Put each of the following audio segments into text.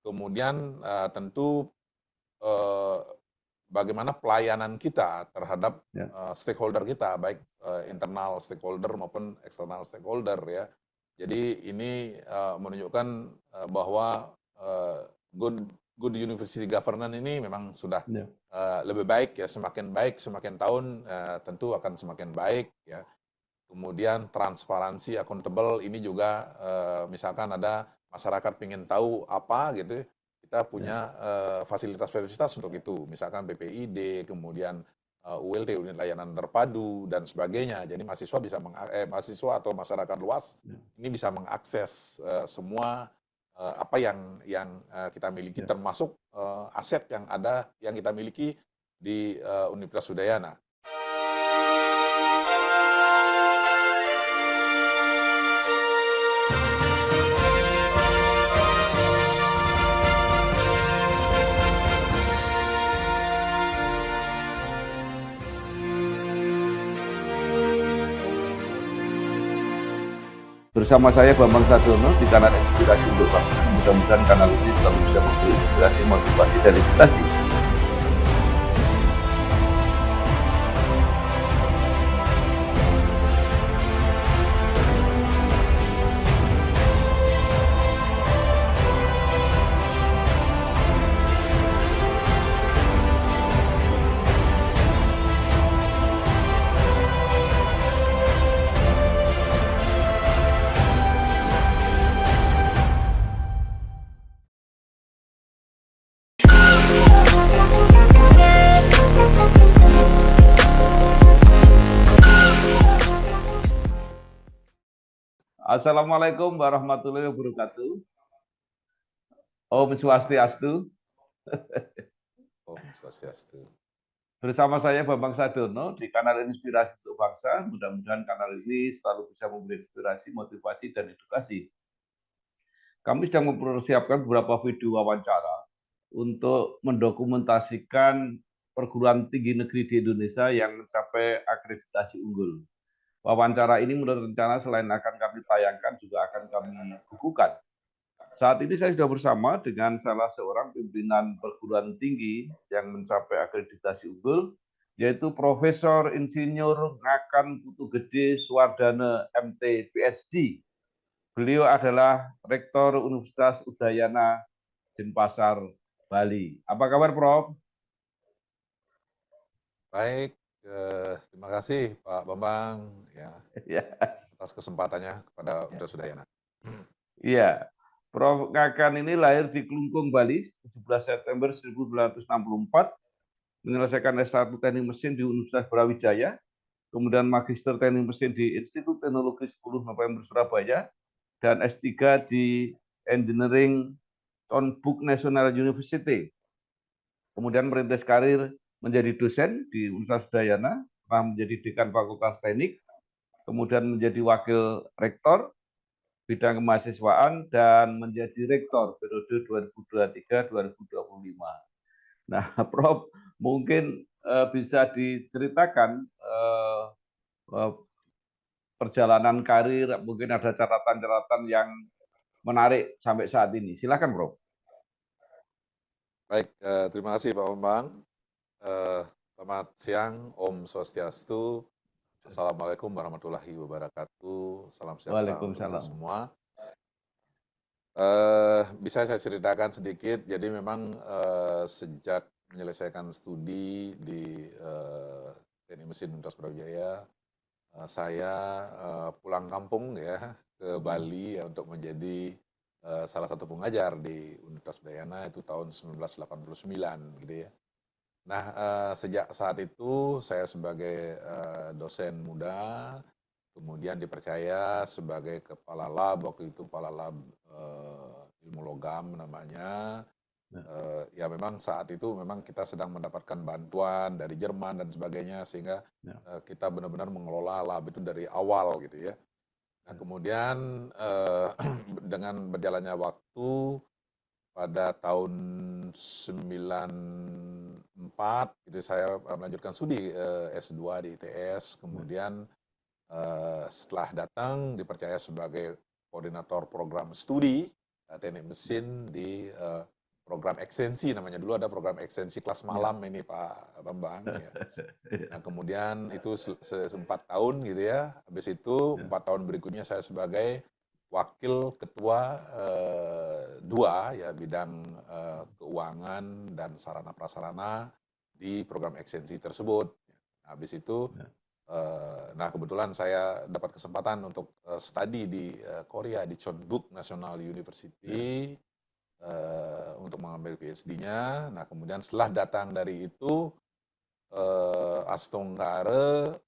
kemudian tentu eh, bagaimana pelayanan kita terhadap Ya. stakeholder kita, baik internal stakeholder maupun eksternal stakeholder ya. Jadi ini menunjukkan bahwa good good university governance ini memang sudah Ya. lebih baik semakin tahun tentu akan semakin baik ya. Kemudian transparansi, accountable ini juga misalkan ada masyarakat ingin tahu apa gitu, kita Ya. punya fasilitas-fasilitas untuk itu, misalkan BPID, kemudian ULT, unit layanan terpadu dan sebagainya. Jadi mahasiswa bisa mahasiswa atau masyarakat luas Ya. ini bisa mengakses semua apa yang kita miliki, Ya. termasuk aset yang ada yang kita miliki di Universitas Udayana. Bersama saya Bambang Sadiono di kanal Inspirasi untuk Bangsa. Mudah-mudahan kanal ini selalu bisa memberi inspirasi, motivasi, dan edukasi. Assalamualaikum warahmatullahi wabarakatuh. Om Swastiastu. Om Swastiastu. Bersama saya Bambang Sadiono di kanal Inspirasi untuk Bangsa. Mudah-mudahan kanal ini selalu bisa memberi inspirasi, motivasi, dan edukasi. Kami sedang mempersiapkan beberapa video wawancara untuk mendokumentasikan perguruan tinggi negeri di Indonesia yang mencapai akreditasi unggul. Wawancara ini menurut rencana selain akan kami tayangkan juga akan kami bukukan. Saat ini saya sudah bersama dengan salah seorang pimpinan perguruan tinggi yang mencapai akreditasi unggul, yaitu Profesor Insinyur Ngakan Putu Gede Swardana MT PhD. Beliau adalah Rektor Universitas Udayana Denpasar, Bali. Apa kabar, Prof? Baik, terima kasih Pak Bambang ya Ya. atas kesempatannya kepada Universitas Udayana. Iya, Prof. Ngakan ini lahir di Klungkung, Bali, 17 September 1964, menyelesaikan S1 Teknik Mesin di Universitas Brawijaya, kemudian Magister Teknik Mesin di Institut Teknologi 10 November Surabaya, dan S3 di Engineering Tonbuk National University. Kemudian merintis karir menjadi dosen di Universitas Udayana, pernah menjadi dekan Fakultas Teknik, kemudian menjadi wakil rektor bidang kemahasiswaan dan menjadi rektor periode 2023-2025. Nah, Prof, mungkin bisa diceritakan perjalanan karir, mungkin ada catatan-catatan yang menarik sampai saat ini. Silakan, Prof. Baik, terima kasih Pak Bambang. Selamat siang, Om Swastiastu. Assalamualaikum warahmatullahi wabarakatuh. Salam sejahtera untuk kita Waalaikumsalam. semua. Bisa saya ceritakan sedikit. Jadi memang sejak menyelesaikan studi di Teknik Mesin Universitas Brawijaya, saya pulang kampung ya ke Bali ya, untuk menjadi salah satu pengajar di Universitas Udayana itu tahun 1989 gitu ya. Nah, sejak saat itu saya sebagai dosen muda, kemudian dipercaya sebagai kepala lab, waktu itu kepala lab ilmu logam namanya. Ya memang saat itu memang kita sedang mendapatkan bantuan dari Jerman dan sebagainya, sehingga kita benar-benar mengelola lab itu dari awal gitu ya. Nah kemudian dengan berjalannya waktu, pada tahun 94 itu saya melanjutkan studi S2 di ITS, kemudian setelah datang dipercaya sebagai koordinator program studi teknik mesin di program ekstensi namanya. Dulu ada program ekstensi kelas Ya. malam ini Pak Bambang ya. Nah, kemudian itu 4 tahun gitu ya. Habis itu Ya. 4 tahun berikutnya saya sebagai wakil ketua 2 ya bidang keuangan dan sarana prasarana di program ekstensi tersebut. Habis itu Ya. nah kebetulan saya dapat kesempatan untuk studi di Korea di Chonbuk National University untuk mengambil PhD-nya. Nah kemudian setelah datang dari itu Astonggare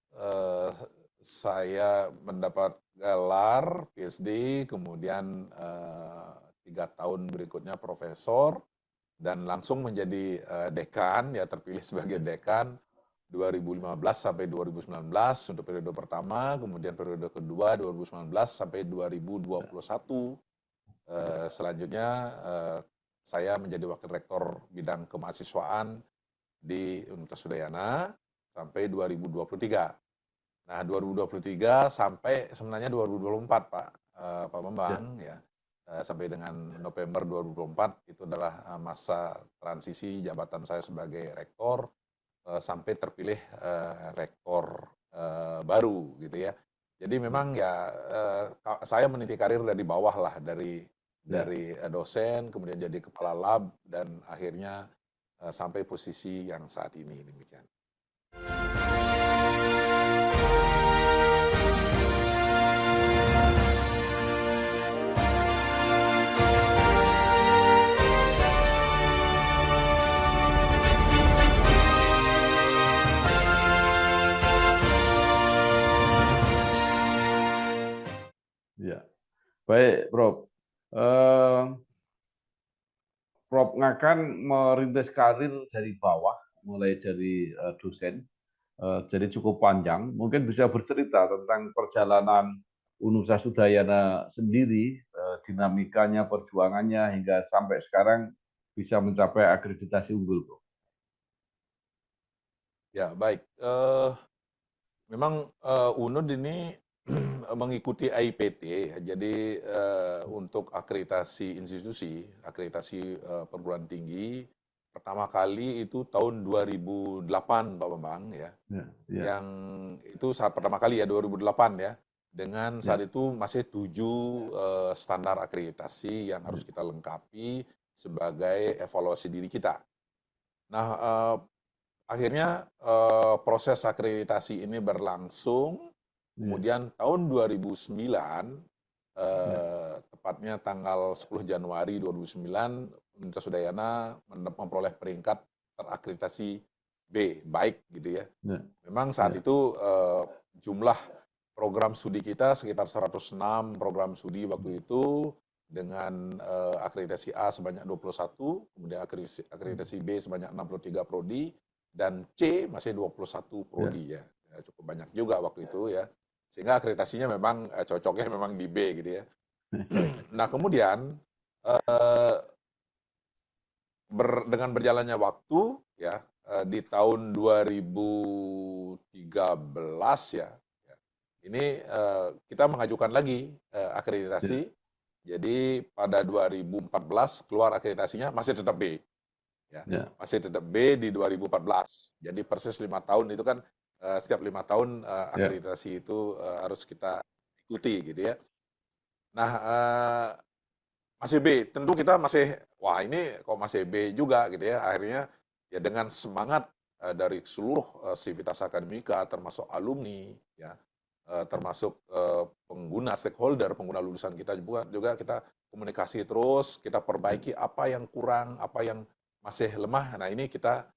saya mendapat gelar PhD, kemudian 3 tahun berikutnya profesor dan langsung menjadi dekan ya terpilih sebagai dekan 2015 sampai 2019 untuk periode pertama, kemudian periode kedua 2019 sampai 2021. Selanjutnya saya menjadi wakil rektor bidang kemahasiswaan di Universitas Udayana sampai 2023. Nah, 2023 sampai sebenarnya 2024, Pak Bambang ya. Sampai dengan November 2024 itu adalah masa transisi jabatan saya sebagai rektor sampai terpilih rektor baru gitu ya. Jadi memang ya saya meniti karir dari bawah lah, dari dosen kemudian jadi kepala lab dan akhirnya sampai posisi yang saat ini demikian. Ya. Baik, Prof. Prof Ngakan merintis karir dari bawah, mulai dari dosen, jadi cukup panjang. Mungkin bisa bercerita tentang perjalanan Universitas Udayana sendiri, dinamikanya, perjuangannya, hingga sampai sekarang bisa mencapai akreditasi unggul, Prof. Ya, baik. Memang UNUD ini mengikuti AIPT, jadi untuk akreditasi institusi, akreditasi perguruan tinggi, pertama kali itu tahun 2008, Pak Bambang ya. Ya. Yang itu saat pertama kali ya 2008 ya. Dengan saat Ya. itu masih 7 standar akreditasi yang harus kita lengkapi sebagai evaluasi diri kita. Nah, akhirnya proses akreditasi ini berlangsung, kemudian tahun 2009, tepatnya tanggal 10 Januari 2009, Universitas Udayana memperoleh peringkat terakreditasi B, baik gitu ya. Memang saat itu jumlah program studi kita sekitar 106 program studi waktu itu, dengan akreditasi A sebanyak 21, kemudian akreditasi B sebanyak 63 prodi, dan C masih 21 prodi ya. Cukup banyak juga waktu itu ya. Sehingga akreditasinya memang cocoknya memang di B gitu ya. Nah kemudian dengan berjalannya waktu ya, di tahun 2013 ya, ini kita mengajukan lagi akreditasi. Jadi pada 2014 keluar akreditasinya masih tetap B. Ya, masih tetap B di 2014. Jadi persis 5 tahun itu kan setiap 5 tahun akreditasi itu harus kita ikuti gitu ya. Nah masih B, tentu kita masih wah ini kok masih B juga gitu ya. Akhirnya ya dengan semangat dari seluruh sivitas akademika termasuk alumni ya, termasuk pengguna stakeholder, pengguna lulusan kita juga kita komunikasi terus, kita perbaiki apa yang kurang, apa yang masih lemah. Nah ini kita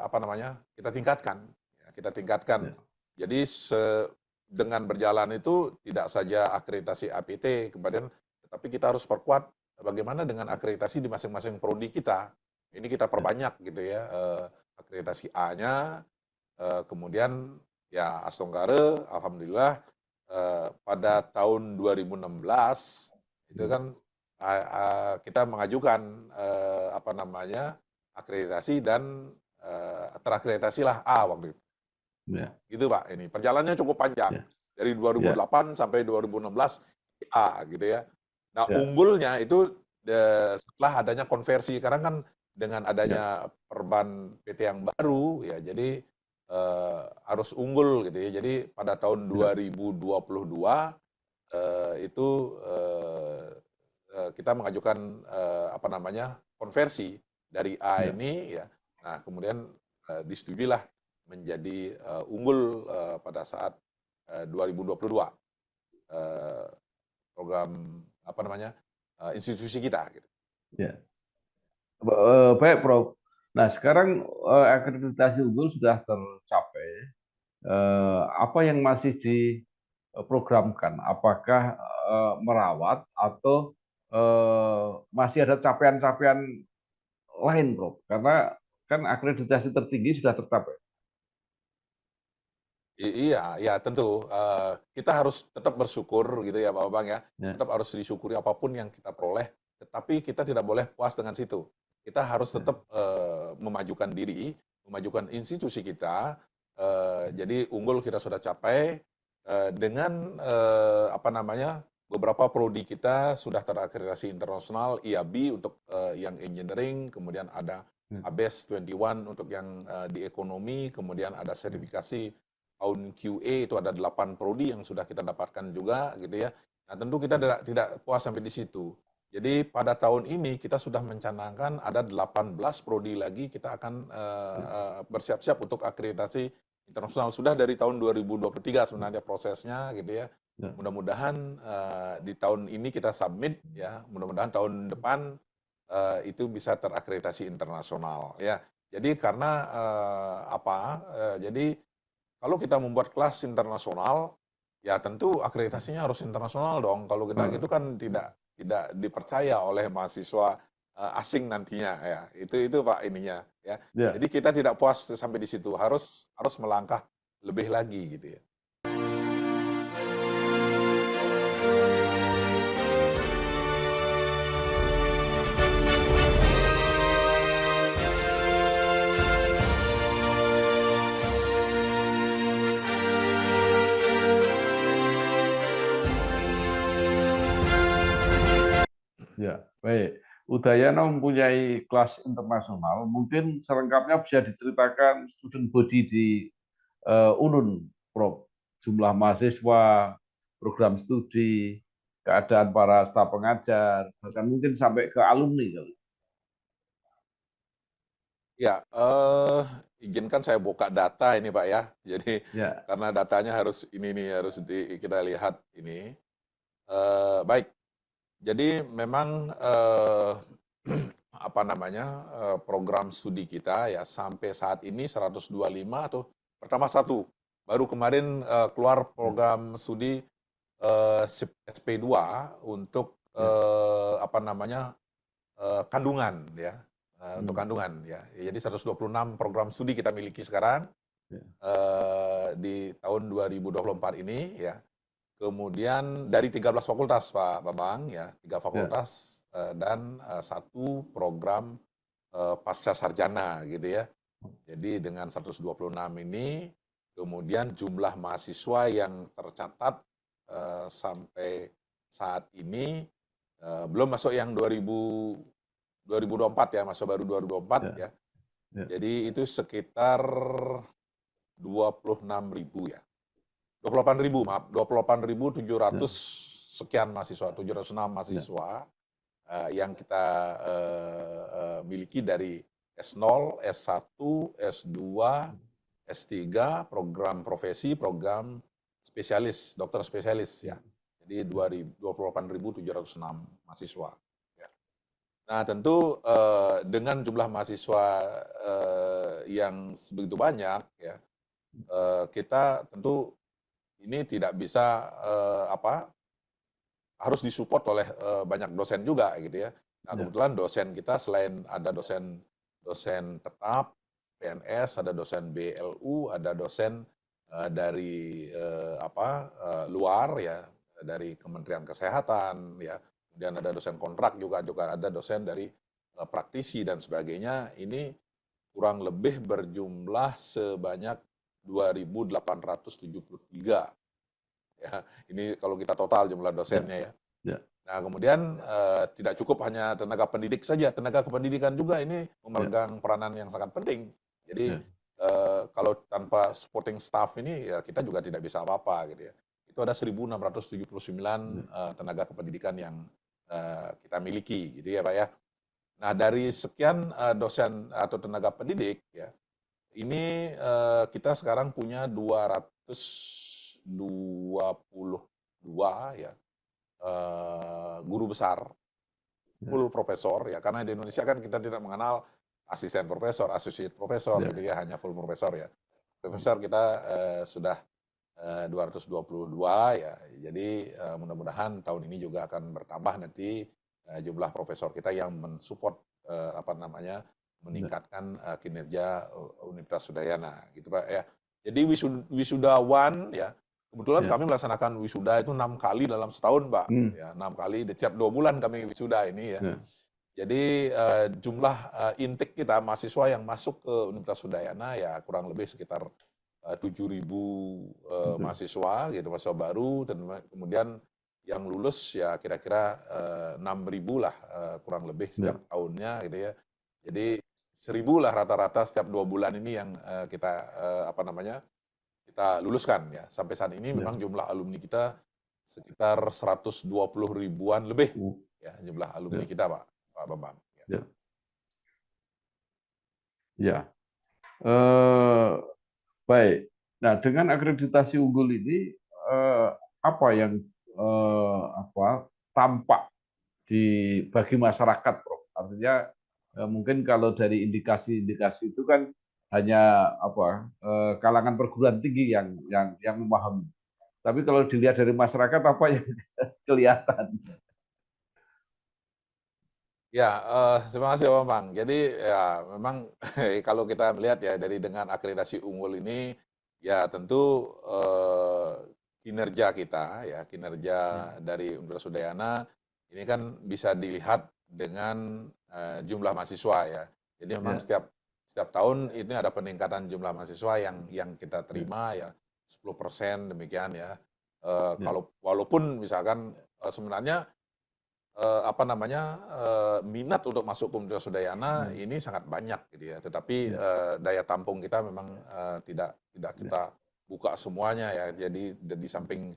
apa namanya, kita tingkatkan, ya, kita tingkatkan. Jadi dengan berjalan itu tidak saja akreditasi APT, kemudian tapi kita harus perkuat bagaimana dengan akreditasi di masing-masing prodi kita. Ini kita perbanyak gitu ya, akreditasi A-nya, kemudian ya Astonggare, alhamdulillah pada tahun 2016 itu kan kita mengajukan apa namanya akreditasi dan terakreditasilah A waktu itu. Gitu Pak, ini perjalanannya cukup panjang dari 2008 sampai 2016 A gitu ya. Nah unggulnya itu setelah adanya konversi. Karena kan dengan ya, adanya perban PT yang baru, ya jadi harus unggul gitu ya. Jadi pada tahun ya, 2022 itu kita mengajukan apa namanya konversi dari A ya, ini ya. Nah kemudian disetujuilah menjadi unggul pada saat 2022 eh, program apa namanya institusi kita gitu. ya. Baik, Prof. Nah, sekarang akreditasi unggul sudah tercapai. Apa yang masih diprogramkan? Apakah merawat atau masih ada capaian-capaian lain, Prof? Karena kan akreditasi tertinggi sudah tercapai. Iya, iya tentu, kita harus tetap bersyukur gitu ya Pak Bambang ya, Ya, tetap harus disyukuri apapun yang kita peroleh, tetapi kita tidak boleh puas dengan situ. Kita harus ya, tetap, memajukan diri, memajukan institusi kita, jadi unggul kita sudah capai, dengan, apa namanya, beberapa prodi kita sudah terakreditasi internasional, IAB untuk, yang engineering, kemudian ada ya, ABES 21 untuk yang, di ekonomi, kemudian ada ya, sertifikasi tahun QA itu ada 8 prodi yang sudah kita dapatkan juga gitu ya. Nah, tentu kita ya, tidak puas sampai di situ. Jadi pada tahun ini kita sudah mencanangkan ada 18 prodi lagi kita akan ya, bersiap-siap untuk akreditasi internasional. Sudah dari tahun 2023 sebenarnya prosesnya gitu ya. ya, Mudah-mudahan di tahun ini kita submit ya, mudah-mudahan tahun depan itu bisa terakreditasi internasional ya. Jadi karena jadi kalau kita membuat kelas internasional, ya tentu akreditasinya harus internasional dong. Kalau kita eh, gitu kan tidak dipercaya oleh mahasiswa asing nantinya ya. Itu Pak ininya ya. ya. Jadi kita tidak puas sampai di situ, harus harus melangkah lebih lagi gitu ya. Ya, baik. Udayana mempunyai kelas internasional. Mungkin selengkapnya bisa diceritakan student body di UNUN, Prof. Jumlah mahasiswa, program studi, keadaan para staf pengajar, bahkan mungkin sampai ke alumni kali. Ya, izinkan saya buka data ini Pak ya. Jadi Ya, karena datanya harus ini nih harus kita lihat ini. Baik. Jadi memang apa namanya program studi kita ya sampai saat ini 125 atau pertama satu baru kemarin keluar ya, program studi SP2 untuk ya, apa namanya kandungan ya untuk hmm, kandungan ya. Jadi 126 program studi kita miliki sekarang ya, di tahun 2024 ini ya. Kemudian dari 13 fakultas Pak Bambang ya, 3 ya, fakultas dan 1 program pasca sarjana gitu ya. Jadi dengan 126 ini kemudian jumlah mahasiswa yang tercatat sampai saat ini belum masuk yang 2024 ya, masuk baru 2024 ya, ya. ya, Jadi itu sekitar 26.000 ya. 28.000 maaf, 28.700 ya, sekian mahasiswa, 706 ya, mahasiswa yang kita miliki dari S0, S1, S2, S3, program profesi, program spesialis, dokter spesialis ya. Jadi 28.706 mahasiswa. Ya. Nah tentu dengan jumlah mahasiswa yang sebegitu banyak ya, kita tentu ini tidak bisa harus disupport oleh banyak dosen juga gitu ya. Nah ya, kebetulan dosen kita selain ada dosen dosen tetap PNS, ada dosen BLU, ada dosen dari luar ya, dari Kementerian Kesehatan ya, kemudian ada dosen kontrak juga juga ada dosen dari praktisi dan sebagainya. Ini kurang lebih berjumlah sebanyak 2.873 ya. Ini kalau kita total jumlah ya, dosennya ya. ya. Nah, kemudian tidak cukup hanya tenaga pendidik saja, tenaga kependidikan juga ini ya, memegang peranan yang sangat penting. Jadi, ya, kalau tanpa supporting staff ini, ya kita juga tidak bisa apa-apa gitu ya. Itu ada 1.679 ya, tenaga kependidikan yang kita miliki gitu ya, Pak, ya. Nah, dari sekian, dosen atau tenaga pendidik ya, ini, kita sekarang punya 222 ya, guru besar, ya, full profesor ya, karena di Indonesia kan kita tidak mengenal asisten profesor, associate profesor ya, gitu ya, hanya full profesor ya. Profesor kita, sudah, 222 ya. Jadi, mudah-mudahan tahun ini juga akan bertambah nanti, jumlah profesor kita yang mensupport, apa namanya, ya, meningkatkan, kinerja Universitas Udayana gitu, Pak, ya. Jadi wisudawan ya, kebetulan ya, kami melaksanakan wisuda itu 6 kali dalam setahun, Pak, hmm, ya 6 kali di tiap 2 bulan kami wisuda ini ya. ya, Jadi, jumlah, intake kita mahasiswa yang masuk ke Universitas Udayana ya kurang lebih sekitar 7.000 betul, mahasiswa gitu, mahasiswa baru, dan kemudian yang lulus ya kira-kira 6.000 lah, kurang lebih ya, setiap tahunnya gitu ya. Jadi 1.000 lah rata-rata setiap 2 bulan ini yang kita apa namanya, kita luluskan ya. Sampai saat ini ya, memang jumlah alumni kita sekitar 120 ribuan lebih uh, ya jumlah alumni ya, kita, Pak Bambang. Ya. ya, ya. Eh, Baik. Nah, dengan akreditasi unggul ini, apa yang apa tampak bagi masyarakat, Prof? Artinya mungkin kalau dari indikasi-indikasi itu kan hanya apa kalangan perguruan tinggi yang memahami. Tapi kalau dilihat dari masyarakat apa yang kelihatan? Ya, terima kasih Pak Bambang. Jadi ya memang kalau kita melihat ya dari dengan akreditasi unggul ini, ya tentu, kinerja kita ya, kinerja Ya, dari Universitas Udayana ini kan bisa dilihat dengan, jumlah mahasiswa ya. Jadi memang ya, setiap setiap tahun ini ada peningkatan jumlah mahasiswa yang kita ya, terima ya 10% demikian ya. ya, Kalau walaupun misalkan, sebenarnya apa namanya, minat untuk masuk ke Universitas Udayana ya, ini sangat banyak gitu ya, tetapi, ya, daya tampung kita memang, tidak ya, kita buka semuanya ya. Jadi di samping,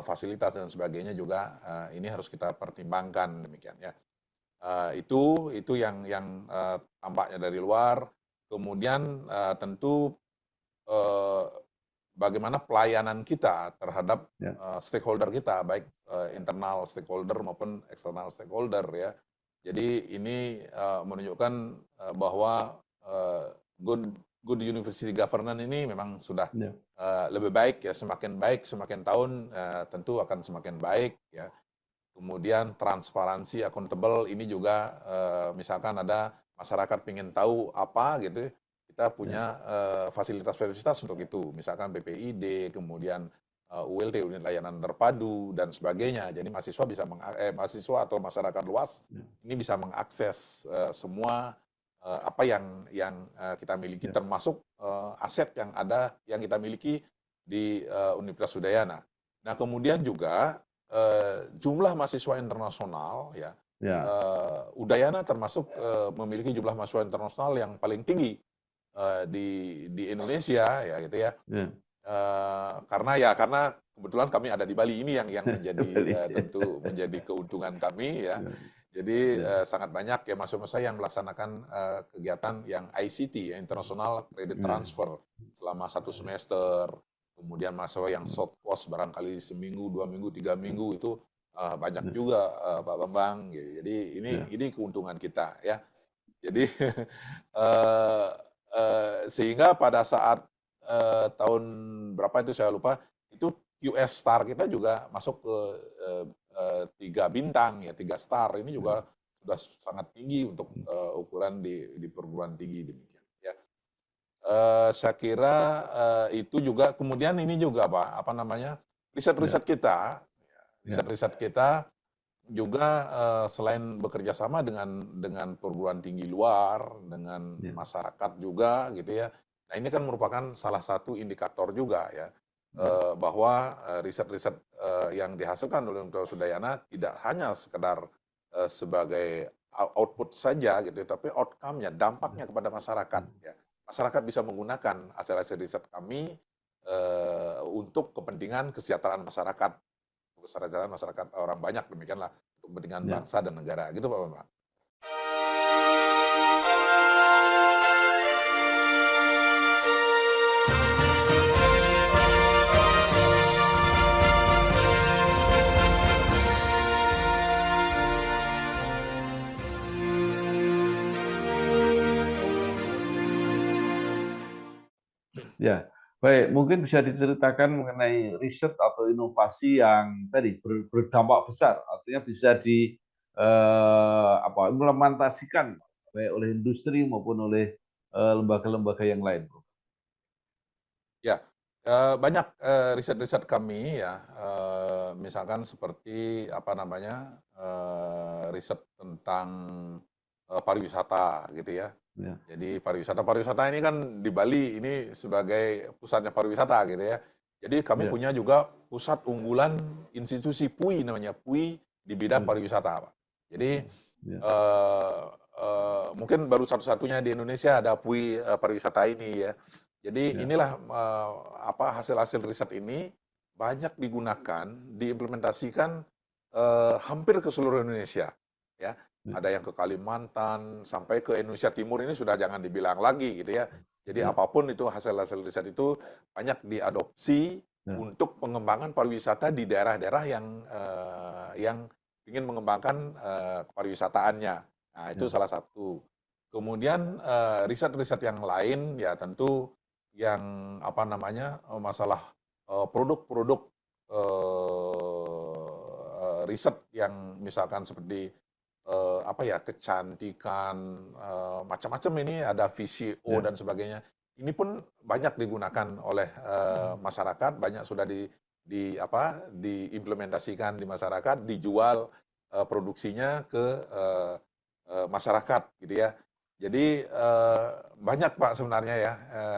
fasilitas dan sebagainya juga, ini harus kita pertimbangkan demikian ya. Itu yang, tampaknya dari luar. Kemudian, tentu, eee bagaimana pelayanan kita terhadap, ya, stakeholder kita, baik, internal stakeholder maupun eksternal stakeholder ya. Jadi ini, menunjukkan, bahwa, good good university governance ini memang sudah, ya, lebih baik, semakin tahun, tentu akan semakin baik ya. Kemudian transparansi, accountable ini juga, misalkan ada masyarakat pengen tahu apa gitu, kita ya, punya, fasilitas-fasilitas untuk itu. Misalkan BPID, kemudian, ULT, unit layanan terpadu dan sebagainya. Jadi mahasiswa bisa mahasiswa atau masyarakat luas ya, ini bisa mengakses, semua, apa yang kita miliki ya, termasuk, aset yang ada yang kita miliki di, Universitas Udayana. Nah, kemudian juga jumlah mahasiswa internasional ya, ya, Udayana termasuk, memiliki jumlah mahasiswa internasional yang paling tinggi, di Indonesia ya gitu ya. ya. Karena kebetulan kami ada di Bali ini yang menjadi, Kembali. tentu menjadi keuntungan kami ya. Ya, Jadi, ya, sangat banyak ya mahasiswa yang melaksanakan, kegiatan yang ICT ya, International Credit ya, Transfer selama 1 semester. Kemudian mahasiswa yang short course barangkali seminggu, 2 minggu, 3 ya, minggu itu, banyak ya, juga, Pak Bambang gitu. Jadi ya, ini keuntungan kita ya. Jadi, eee sehingga pada saat, tahun berapa itu saya lupa, itu QS Star kita juga masuk ke, 3 bintang ya, 3 star. Ini ya, juga sudah sangat tinggi untuk, ukuran di perguruan tinggi demikian ya. Saya kira, itu juga kemudian ini juga Pak, apa namanya, ya, riset-riset kita ya, riset-riset kita juga, selain bekerja sama dengan perguruan tinggi luar, dengan ya, masyarakat juga gitu ya. Nah ini kan merupakan salah satu indikator juga ya, bahwa riset-riset yang dihasilkan oleh Universitas Udayana tidak hanya sekedar sebagai output saja gitu, tapi outcome-nya, dampaknya kepada masyarakat. Ya. Masyarakat bisa menggunakan hasil-hasil riset kami untuk kepentingan kesejahteraan masyarakat orang banyak, demikianlah untuk kepentingan Ya. bangsa dan negara, gitu Pak Bambang. Ya, baik. Mungkin bisa diceritakan mengenai riset atau inovasi yang tadi berdampak besar, artinya bisa implementasikan baik oleh industri maupun oleh lembaga-lembaga yang lain, Bro. Ya, banyak riset-riset kami ya, misalkan seperti apa namanya, riset tentang pariwisata gitu ya. Ya, Jadi pariwisata ini kan di Bali ini sebagai pusatnya pariwisata gitu ya. Jadi kami ya, punya juga pusat unggulan institusi PUI namanya, PUI di bidang ya, pariwisata, Pak. Jadi ya, mungkin baru satu-satunya di Indonesia ada PUI pariwisata ini ya. Jadi ya, inilah hasil-hasil riset ini banyak digunakan, diimplementasikan hampir ke seluruh Indonesia ya. ya, Ada yang ke Kalimantan sampai ke Indonesia Timur, ini sudah jangan dibilang lagi gitu ya. Jadi ya, apapun itu hasil-hasil riset itu banyak diadopsi ya, untuk pengembangan pariwisata di daerah-daerah yang ingin mengembangkan pariwisataannya. Nah, itu ya, salah satu. Kemudian riset-riset yang lain ya tentu yang apa namanya, masalah produk-produk riset yang misalkan seperti kecantikan, macam-macam, ini ada VCO ya, dan sebagainya. Ini pun banyak digunakan oleh masyarakat, banyak sudah diimplementasikan di masyarakat, dijual produksinya ke masyarakat gitu ya. Jadi banyak Pak sebenarnya ya.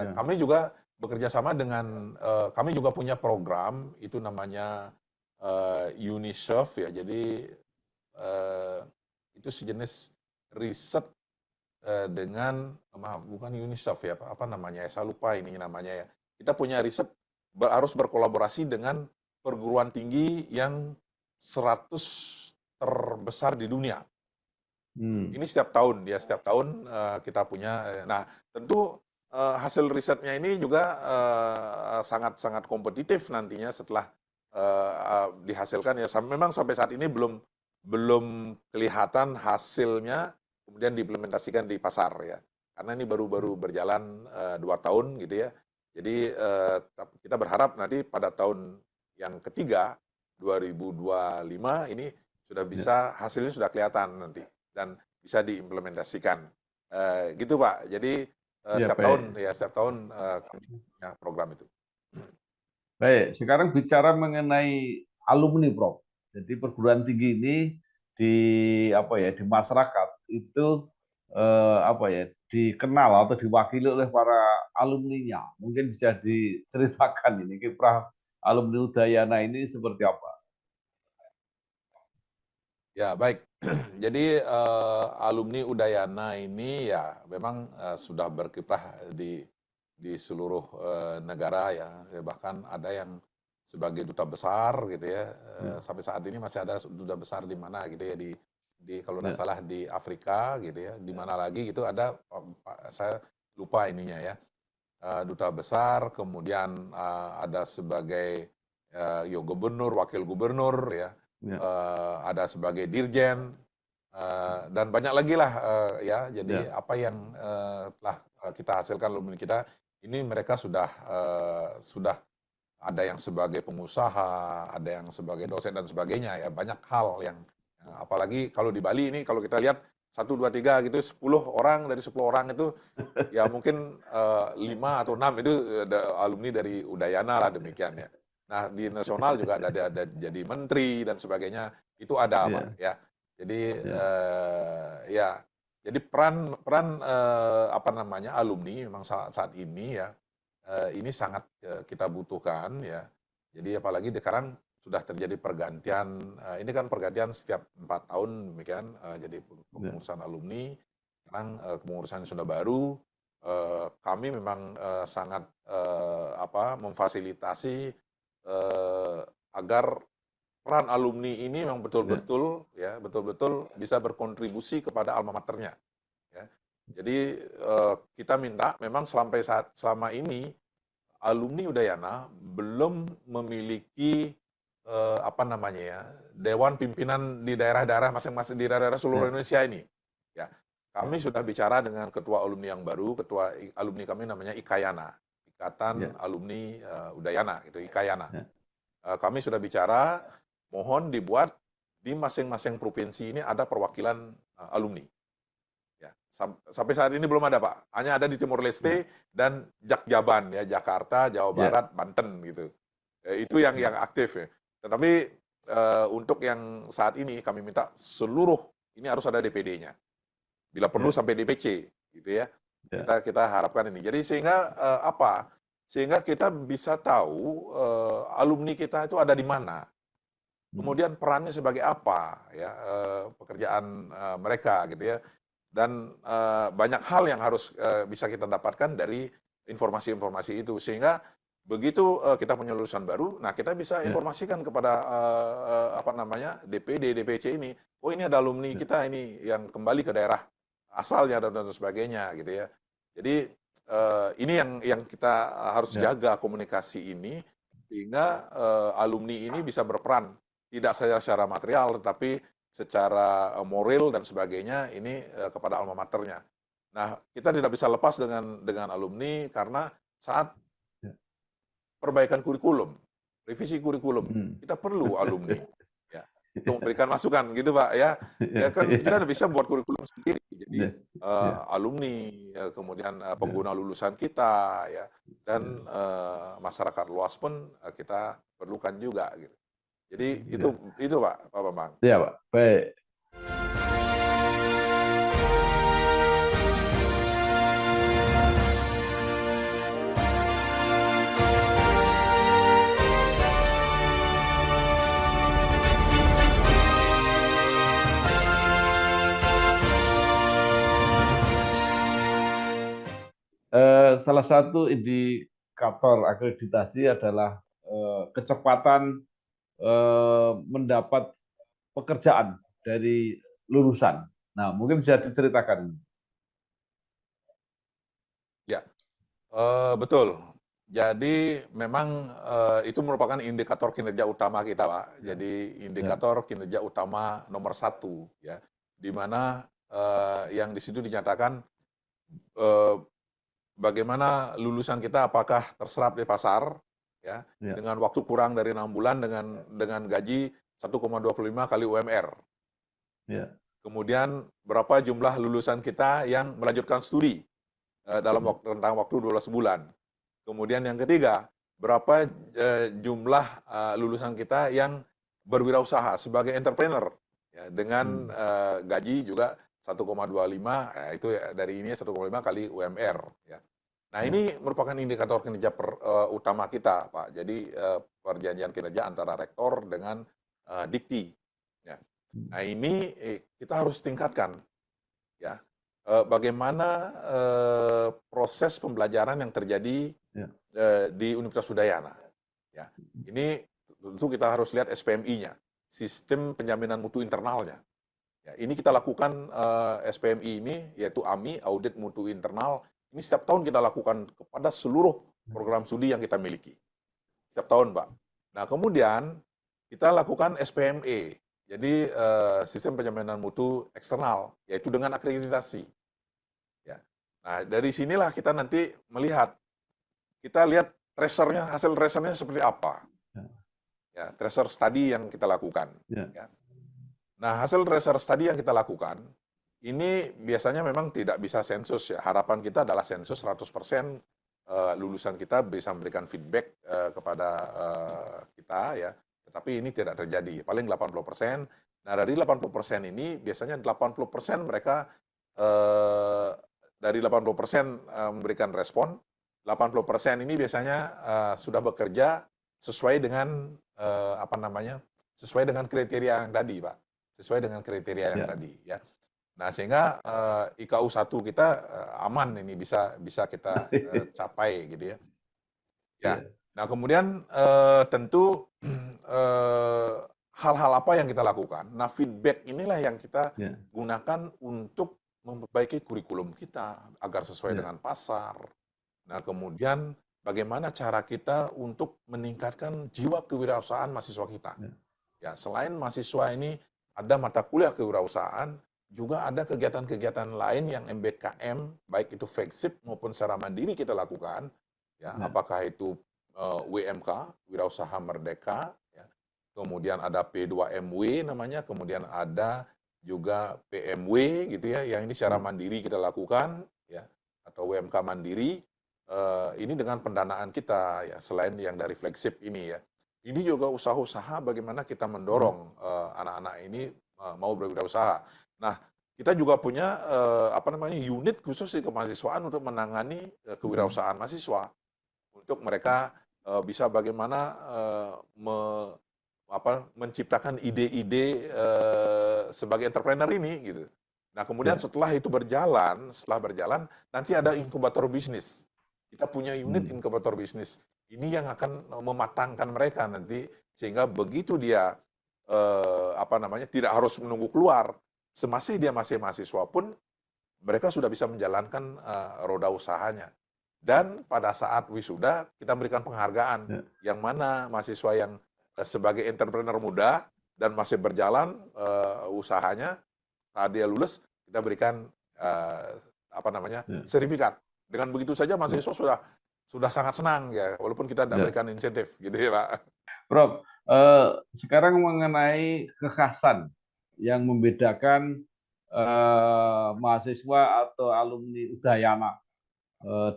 ya, Kami juga bekerja sama dengan kami juga punya program itu namanya UNICEF ya. Jadi eh, itu sejenis riset dengan maaf bukan UNICEF ya, apa namanya ya, saya lupa ini namanya ya. Kita punya riset harus berkolaborasi dengan perguruan tinggi yang 100 terbesar di dunia. hmm, Ini setiap tahun ya, setiap tahun kita punya. Nah, tentu hasil risetnya ini juga sangat-sangat kompetitif nantinya setelah dihasilkan ya. Memang sampai saat ini belum kelihatan hasilnya kemudian diimplementasikan di pasar ya. Karena ini baru-baru berjalan 2 tahun gitu ya. Jadi kita berharap nanti pada tahun yang ketiga 2025 ini sudah ya, bisa, hasilnya sudah kelihatan nanti dan bisa diimplementasikan. Gitu Pak. Jadi ya, baik. setiap tahun kami punya program itu. Baik, sekarang bicara mengenai alumni, Prof. Jadi perguruan tinggi ini di di masyarakat itu dikenal atau diwakili oleh para alumninya. Mungkin bisa diceritakan ini kiprah alumni Udayana ini seperti apa? Ya, baik. Jadi alumni Udayana ini ya memang sudah berkiprah di seluruh negara ya. Bahkan ada yang sebagai duta besar gitu ya. Ya, Sampai saat ini masih ada duta besar di mana gitu ya, di kalau tidak ya, salah di Afrika gitu ya. Di mana lagi gitu ada, saya lupa ininya ya. Duta besar, kemudian ada sebagai gubernur, wakil gubernur ya, ya, ada sebagai dirjen, dan banyak lagi lah ya. Jadi ya, apa yang telah kita hasilkan alumni kita ini, mereka sudah ada yang sebagai pengusaha, ada yang sebagai dosen dan sebagainya ya. Banyak hal yang apalagi kalau di Bali ini kalau kita lihat 1, 2, 3 gitu, 10 orang, dari 10 orang itu ya mungkin 5 atau 6 itu alumni dari Udayana lah, demikian ya. Nah, di nasional juga ada jadi menteri dan sebagainya, itu ada Pak ya, ya. Jadi ya, ya, jadi peran peran alumni memang saat ini ya ini sangat kita butuhkan ya. Jadi apalagi sekarang sudah terjadi pergantian, ini kan pergantian setiap 4 tahun demikian, jadi kepengurusan alumni, sekarang kepengurusan sudah baru, kami memang sangat memfasilitasi agar peran alumni ini memang Ya. betul-betul ya, betul-betul bisa berkontribusi kepada alma maternya ya. Jadi kita minta memang selama ini alumni Udayana belum memiliki dewan pimpinan di daerah-daerah masing-masing di daerah-daerah seluruh Ya. Indonesia ini. Ya, kami sudah bicara dengan ketua alumni yang baru, ketua alumni kami namanya Ikayana, Ikatan Ya. Alumni Udayana, itu Ikayana. Ya. Kami sudah bicara, mohon dibuat di masing-masing provinsi ini ada perwakilan alumni. Ya, sampai saat ini belum ada, Pak. Hanya ada di Timor Leste dan Jakjaban ya, Jakarta, Jawa Ya. Barat, Banten gitu. Itu yang aktif ya. Tetapi untuk yang saat ini kami minta seluruh ini harus ada DPD-nya. Bila perlu Ya. sampai DPC gitu ya. Ya. Kita harapkan ini. Jadi sehingga sehingga kita bisa tahu alumni kita itu ada di mana. Kemudian perannya sebagai apa ya, pekerjaan mereka gitu ya. Dan banyak hal yang harus bisa kita dapatkan dari informasi-informasi itu, sehingga begitu kita punya lulusan baru, nah kita bisa Ya. informasikan kepada DPD, DPC ini, oh ini ada alumni Ya. kita ini yang kembali ke daerah asalnya dan sebagainya gitu ya. Jadi ini yang kita harus Ya. jaga komunikasi ini, sehingga alumni ini bisa berperan tidak saja secara material, tetapi secara moral dan sebagainya ini kepada alma maternya. Nah, kita tidak bisa lepas dengan alumni karena saat Ya. perbaikan kurikulum, revisi kurikulum, kita perlu alumni ya untuk memberikan masukan gitu, Pak ya. Ya kan kita tidak bisa buat kurikulum sendiri. Jadi Ya. Ya. alumni, kemudian pengguna lulusan kita ya, dan masyarakat luas pun kita perlukan juga gitu. Jadi itu Pak Bambang. Iya, Pak. Baik. Salah satu indikator akreditasi adalah kecepatan mendapat pekerjaan dari lulusan. Nah, mungkin bisa diceritakan. Ya, betul. Jadi memang itu merupakan indikator kinerja utama kita, Pak. Jadi indikator kinerja utama nomor 1 ya, di mana yang di situ dinyatakan bagaimana lulusan kita apakah terserap di pasar ya, dengan waktu kurang dari 6 bulan dengan gaji 1,25 kali UMR. Ya. Kemudian berapa jumlah lulusan kita yang melanjutkan studi dalam rentang waktu 12 bulan. Kemudian yang ketiga, berapa jumlah lulusan kita yang berwirausaha sebagai entrepreneur ya, dengan gaji juga 1,25, itu dari ini 1,5 kali UMR ya. Nah, ini merupakan indikator kinerja utama kita, Pak. Jadi perjanjian kinerja antara rektor dengan Dikti ya. Nah, ini kita harus tingkatkan ya. Bagaimana proses pembelajaran yang terjadi di Universitas Udayana. Ya, ini tentu kita harus lihat SPMI-nya, sistem penjaminan mutu internalnya. Ya, ini kita lakukan SPMI ini, yaitu AMI, Audit Mutu Internal. Ini setiap tahun kita lakukan kepada seluruh program studi yang kita miliki. Setiap tahun, Pak. Nah, kemudian kita lakukan SPME, jadi sistem penjaminan mutu eksternal, yaitu dengan akreditasi. Ya. Nah, dari sinilah kita nanti melihat, kita lihat tracernya, hasil tracernya seperti apa. Ya, tracer study yang kita lakukan. Ya. Nah, hasil tracer study yang kita lakukan, ini biasanya memang tidak bisa sensus ya. Harapan kita adalah sensus 100% lulusan kita bisa memberikan feedback kepada kita ya. Tetapi ini tidak terjadi, paling 80%. Nah, dari 80% ini biasanya 80% mereka dari 80% memberikan respon, 80% ini biasanya sudah bekerja sesuai dengan sesuai dengan kriteria yang tadi, Pak. Sesuai dengan kriteria yang Ya. tadi, ya. Nah, sehingga IKU 1 kita aman ini bisa kita capai gitu ya. Ya. Ya. Nah, kemudian tentu hal-hal apa yang kita lakukan. Nah, feedback inilah yang kita Ya. gunakan untuk memperbaiki kurikulum kita agar sesuai Ya. dengan pasar. Nah, kemudian bagaimana cara kita untuk meningkatkan jiwa kewirausahaan mahasiswa kita. Ya. Ya, selain mahasiswa ini ada mata kuliah kewirausahaan, juga ada kegiatan-kegiatan lain yang MBKM, baik itu flagship maupun secara mandiri kita lakukan. Ya, Ya. apakah itu WMK, Wirausaha Merdeka, ya. Kemudian ada P2MW namanya, kemudian ada juga PMW gitu ya, yang ini secara mandiri kita lakukan, ya, atau WMK mandiri. Ini dengan pendanaan kita, ya, selain yang dari flagship ini ya. Ini juga usaha-usaha bagaimana kita mendorong anak-anak ini mau berwirausaha. Nah, kita juga punya unit khusus di kemahasiswaan untuk menangani kewirausahaan mahasiswa, untuk mereka bisa bagaimana menciptakan ide-ide sebagai entrepreneur ini gitu. Nah, kemudian setelah berjalan, nanti ada inkubator bisnis. Kita punya unit inkubator bisnis. Ini yang akan mematangkan mereka nanti, sehingga begitu dia tidak harus menunggu keluar, semasa dia masih mahasiswa pun mereka sudah bisa menjalankan roda usahanya. Dan pada saat wisuda kita berikan penghargaan, yang mana mahasiswa yang sebagai entrepreneur muda dan masih berjalan usahanya, saat dia lulus kita berikan sertifikat. Dengan begitu saja mahasiswa sudah sangat senang ya, walaupun kita tidak berikan insentif gitu ya, Pak. Prof, sekarang mengenai kekhasan yang membedakan mahasiswa atau alumni Udayana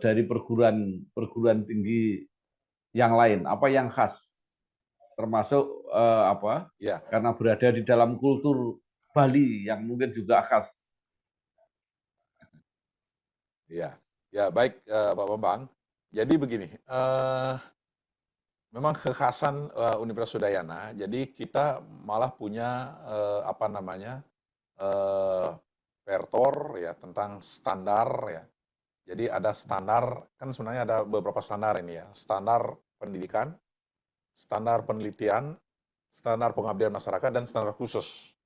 dari perguruan tinggi yang lain, apa yang khas? Termasuk karena berada di dalam kultur Bali yang mungkin juga khas. Ya baik, Pak Bambang. Jadi begini, memang kekhasan Universitas Udayana. Jadi kita malah punya pertor ya tentang standar ya. Jadi ada standar, kan sebenarnya ada beberapa standar ini ya. Standar pendidikan, standar penelitian, standar pengabdian masyarakat, dan standar khusus.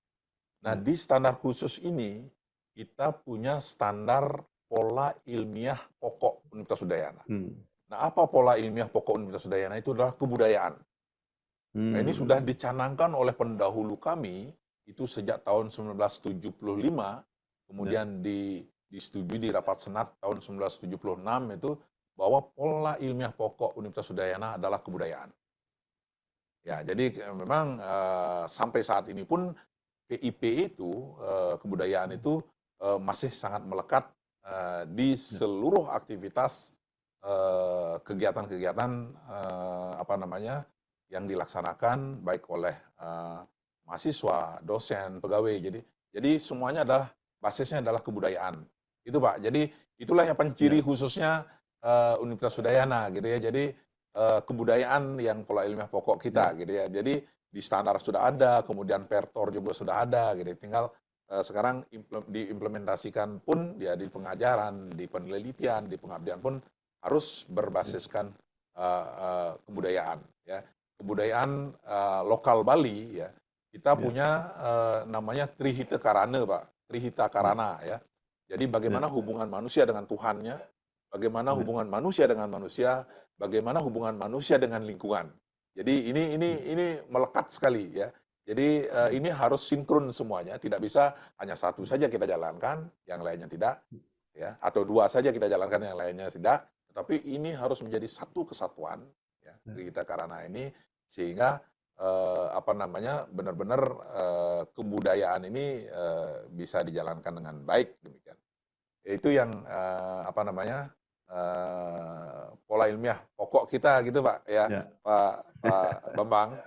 Nah, di standar khusus ini kita punya standar pola ilmiah pokok Universitas Udayana. Nah, apa pola ilmiah pokok Universitas Udayana? Itu adalah kebudayaan. Nah, ini sudah dicanangkan oleh pendahulu kami, itu sejak tahun 1975, kemudian disetujui di rapat senat tahun 1976 itu, bahwa pola ilmiah pokok Universitas Udayana adalah kebudayaan. Ya, jadi memang sampai saat ini pun PIP itu, kebudayaan itu masih sangat melekat di seluruh aktivitas kegiatan-kegiatan yang dilaksanakan baik oleh mahasiswa, dosen, pegawai. Jadi semuanya basisnya adalah kebudayaan. Itu Pak. Jadi itulah yang penciri khususnya Universitas Udayana gitu ya. Jadi kebudayaan yang pola ilmiah pokok kita gitu ya. Jadi di standar sudah ada, kemudian pertor juga sudah ada gitu. Tinggal sekarang diimplementasikan pun ya di pengajaran, di penelitian, di pengabdian pun harus berbasiskan kebudayaan ya. Kebudayaan lokal Bali ya. Kita punya namanya Trihita Karana, Pak. Trihita Karana ya. Jadi bagaimana hubungan manusia dengan Tuhannya, bagaimana hubungan manusia dengan manusia, bagaimana hubungan manusia dengan lingkungan. Jadi ini melekat sekali ya. Jadi ini harus sinkron semuanya, tidak bisa hanya satu saja kita jalankan, yang lainnya tidak, ya, atau dua saja kita jalankan, yang lainnya tidak. Tetapi ini harus menjadi satu kesatuan, ya, kita karena ini, sehingga benar-benar kebudayaan ini bisa dijalankan dengan baik demikian. Itu yang pola ilmiah pokok kita gitu Pak ya. Pak Bambang.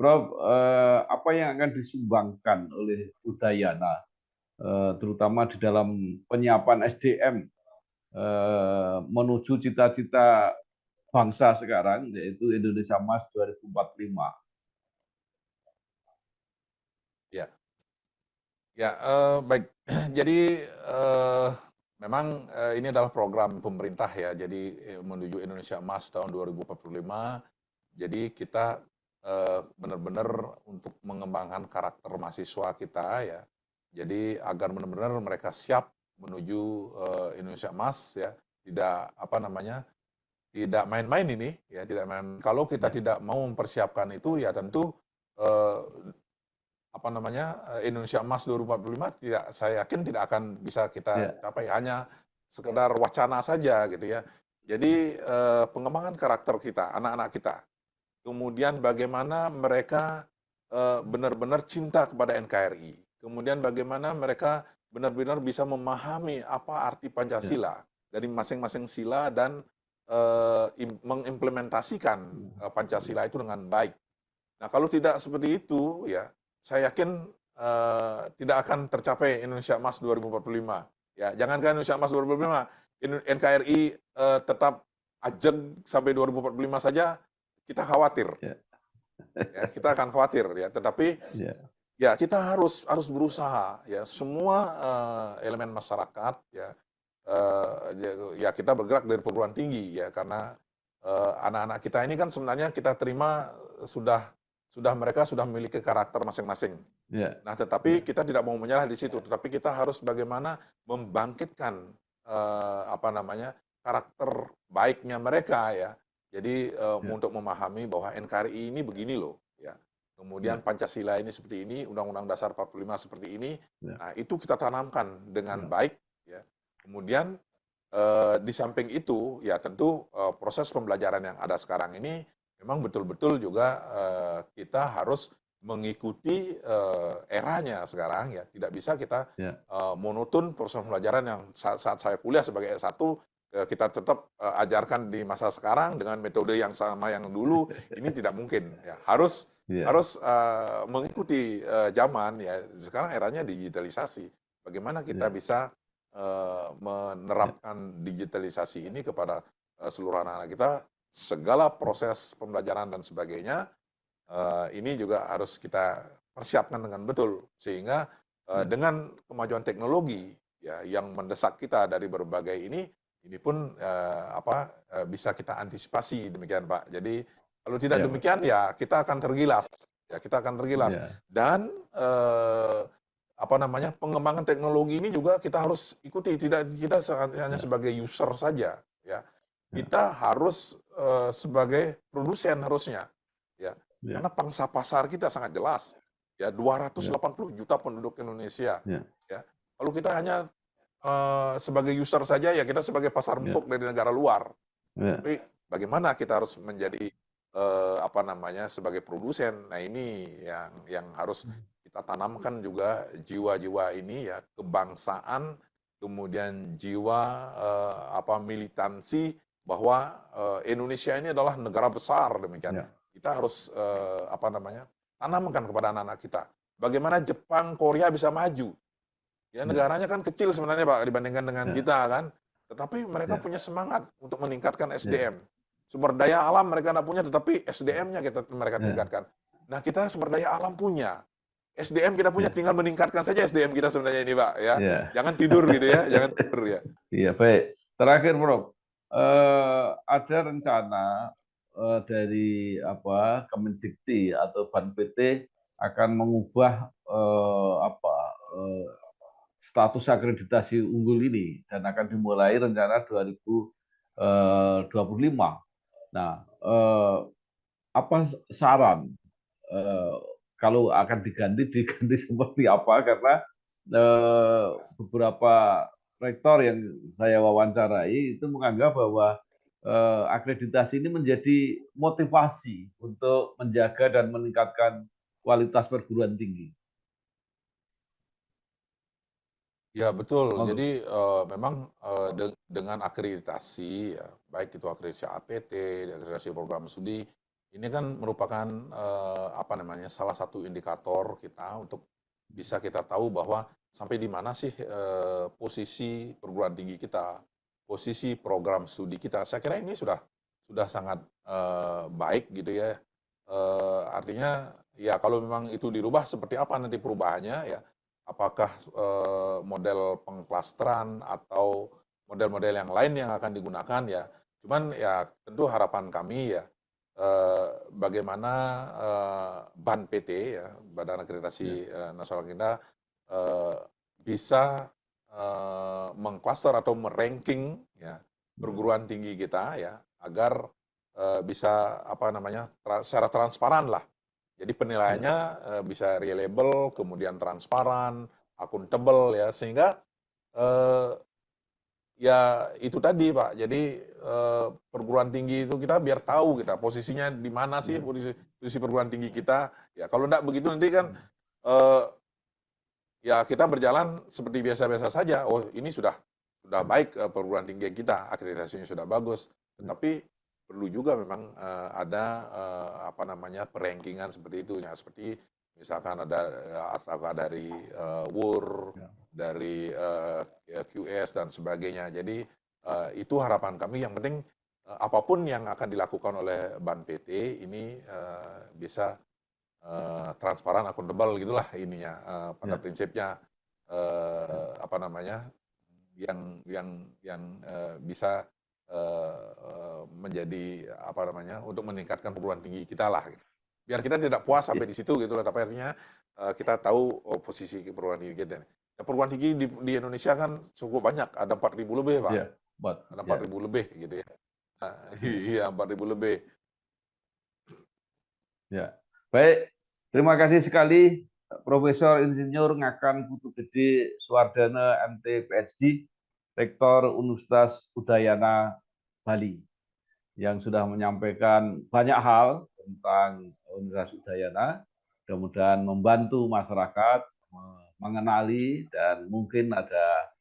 Prof, apa yang akan disumbangkan oleh Udayana, terutama di dalam penyiapan SDM menuju cita-cita bangsa sekarang, yaitu Indonesia Emas 2045? Ya, ya, baik. Jadi memang ini adalah program pemerintah ya. Jadi menuju Indonesia Emas tahun 2045. Jadi kita benar-benar untuk mengembangkan karakter mahasiswa kita ya. Jadi agar benar-benar mereka siap menuju Indonesia Emas ya. Tidak apa namanya, tidak main-main ini ya, tidak main. Kalau kita Ya, tidak mau mempersiapkan itu ya tentu eh, apa namanya, Indonesia Emas 2045 tidak, saya yakin tidak akan bisa kita ya, capai, hanya sekedar wacana saja gitu ya. Jadi pengembangan karakter kita, anak-anak kita, kemudian bagaimana mereka benar-benar cinta kepada NKRI, kemudian bagaimana mereka benar-benar bisa memahami apa arti ya, Pancasila dari masing-masing sila dan mengimplementasikan Pancasila itu dengan baik. Nah, kalau tidak seperti itu, ya, saya yakin tidak akan tercapai Indonesia Emas 2045. Ya, jangankan Indonesia Emas 2045, NKRI tetap ajeg sampai 2045 saja, kita khawatir. ya, Ya, kita akan khawatir ya. Tetapi ya, ya kita harus berusaha ya. Semua elemen masyarakat ya, ya kita bergerak dari perguruan tinggi ya, karena anak-anak kita ini kan sebenarnya kita terima mereka sudah memiliki karakter masing-masing. ya, Nah, tetapi ya, kita tidak mau menyerah di situ, tetapi kita harus bagaimana membangkitkan apa namanya, karakter baiknya mereka ya. Jadi ya, untuk memahami bahwa NKRI ini begini loh ya. Kemudian ya, Pancasila ini seperti ini, Undang-Undang Dasar 45 seperti ini. ya, Nah, itu kita tanamkan dengan ya, baik ya. Kemudian di samping itu ya tentu proses pembelajaran yang ada sekarang ini memang betul-betul juga kita harus mengikuti eranya sekarang ya. Tidak bisa kita ya, monoton proses pembelajaran yang saat saya kuliah sebagai S1 kita tetap ajarkan di masa sekarang dengan metode yang sama yang dulu, ini tidak mungkin ya. Harus ya, harus mengikuti zaman ya. Sekarang eranya digitalisasi. Bagaimana kita ya, bisa ya, menerapkan digitalisasi ini kepada seluruh anak-anak kita, segala proses pembelajaran dan sebagainya, ini juga harus kita persiapkan dengan betul, sehingga ya, dengan kemajuan teknologi ya yang mendesak kita dari berbagai ini pun bisa kita antisipasi demikian Pak. Jadi kalau tidak ya, Pak. demikian ya kita akan tergilas, ya kita akan tergilas. Ya, Dan apa namanya, pengembangan teknologi ini juga kita harus ikuti, tidak kita hanya ya, sebagai user saja ya. ya, Kita harus sebagai produsen harusnya ya. ya, Karena pangsa pasar kita sangat jelas. Ya, ya, 280 juta penduduk Indonesia. ya, Ya. Kalau kita hanya sebagai user saja, ya kita sebagai pasar ya, empuk dari negara luar. ya, Tapi bagaimana kita harus menjadi apa namanya, sebagai produsen. Nah, ini yang harus kita tanamkan juga jiwa-jiwa ini ya, kebangsaan, kemudian jiwa militansi bahwa Indonesia ini adalah negara besar demikian. ya, Kita harus apa namanya, tanamkan kepada anak-anak kita. Bagaimana Jepang, Korea bisa maju. Ya ya, negaranya kan kecil sebenarnya Pak dibandingkan dengan ya, kita kan. Tetapi mereka ya, punya semangat untuk meningkatkan ya, SDM. Sumber daya alam mereka tidak punya, tetapi SDM-nya mereka ya, tingkatkan. Nah, kita sumber daya alam punya. SDM kita punya, ya, tinggal meningkatkan saja SDM kita sebenarnya ini Pak ya. ya. Jangan tidur gitu ya, jangan tidur ya. Iya, baik. Terakhir, Prof, ada rencana dari Kemendikti atau Ban PT akan mengubah eh, status akreditasi unggul ini dan akan dimulai rencana 2025. Nah, apa saran eh, kalau akan diganti seperti apa? Karena beberapa rektor yang saya wawancarai itu menganggap bahwa akreditasi ini menjadi motivasi untuk menjaga dan meningkatkan kualitas perguruan tinggi. Ya betul. Monggo. Jadi memang dengan akreditasi ya, baik itu akreditasi APT, akreditasi program studi, ini kan merupakan apa namanya, salah satu indikator kita untuk bisa kita tahu bahwa sampai di mana sih posisi perguruan tinggi kita, posisi program studi kita. Saya kira ini sudah sangat baik gitu ya. Artinya ya kalau memang itu dirubah seperti apa nanti perubahannya ya, apakah model pengklasteran atau model-model yang lain yang akan digunakan ya. Cuman ya tentu harapan kami ya bagaimana BAN PT ya, Badan Akreditasi Nasional kita bisa mengklaster atau meranking ya perguruan tinggi kita ya agar bisa apa namanya secara transparan lah. Jadi penilaiannya bisa reliable, kemudian transparan, akuntabel ya, sehingga ya itu tadi Pak. Jadi perguruan tinggi itu kita biar tahu kita posisinya di mana sih posisi perguruan tinggi kita. Ya kalau enggak begitu nanti kan ya kita berjalan seperti biasa-biasa saja. Oh ini sudah baik perguruan tinggi kita, akreditasinya sudah bagus. Tetapi perlu juga memang ada apa namanya perankingan seperti itu ya, seperti misalkan ada atau dari WUR, dari QS dan sebagainya. Jadi itu harapan kami. Yang penting apapun yang akan dilakukan oleh BAN PT ini bisa transparan, akuntabel gitulah ininya pada prinsipnya apa namanya yang bisa menjadi apa namanya untuk meningkatkan perguruan tinggi kita lah gitu. Biar kita tidak puas sampai di situ gitu loh, tapi artinya kita tahu posisi perguruan tinggi kita. Ya, perguruan tinggi di Indonesia kan cukup banyak, ada 4.000 lebih Pak. Ya, ada 4.000 lebih gitu ya. Iya 4.000 lebih. Ya, baik. Terima kasih sekali Profesor Insinyur Ngakan Putu Gede Suwardana MT PhD, Rektor Universitas Udayana Bali, yang sudah menyampaikan banyak hal tentang Universitas Udayana. Mudah-mudahan membantu masyarakat mengenali dan mungkin ada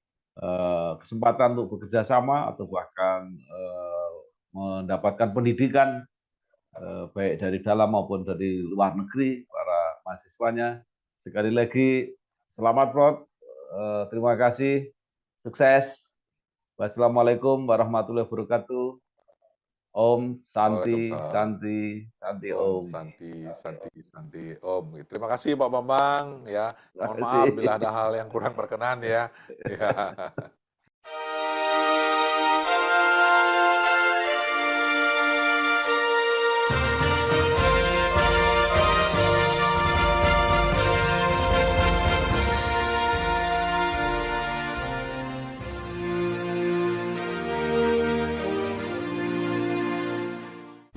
kesempatan untuk bekerja sama atau bahkan mendapatkan pendidikan baik dari dalam maupun dari luar negeri para mahasiswanya. Sekali lagi selamat Prof. Terima kasih. Sukses. Wassalamualaikum warahmatullahi wabarakatuh. Om Santi, Santi, Santi Om. Santi Om. Terima kasih Pak Bambang ya. Mohon maaf bila ada hal yang kurang berkenan ya.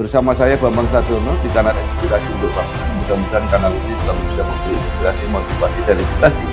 Bersama saya Bambang Sadiono di kanal Inspirasi untuk Bangsa. Mudah-mudahan kanal ini selalu bisa memberi inspirasi, motivasi, dan edukasi